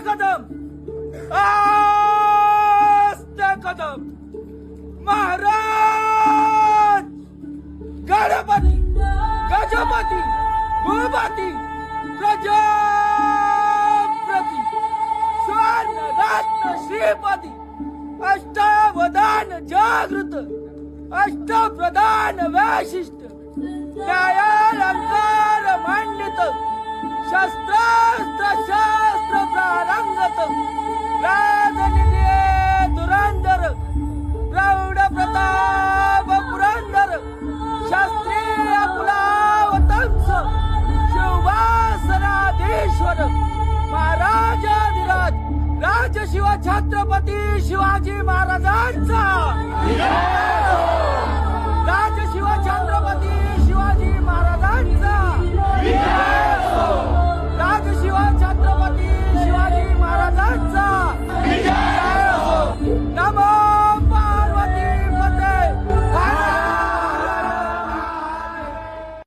कदम आस्ते कदम महाराज गणपती गजपती भूपती प्रजापती स्वर्ण रत्न श्रीपती अष्टावधान जागृत अष्टप्रधान वैशिष्ट न्यायालंकार मंडित शस्त्रास्त्र शास्त्र प्रारंगत राजनिधी धुरंधर प्रौढ प्रताप पुरंदर शास्त्रीय कुलावतंस शिववासनाधीश्वर महाराजाधिराज राजशिव छत्रपती शिवाजी महाराजांचा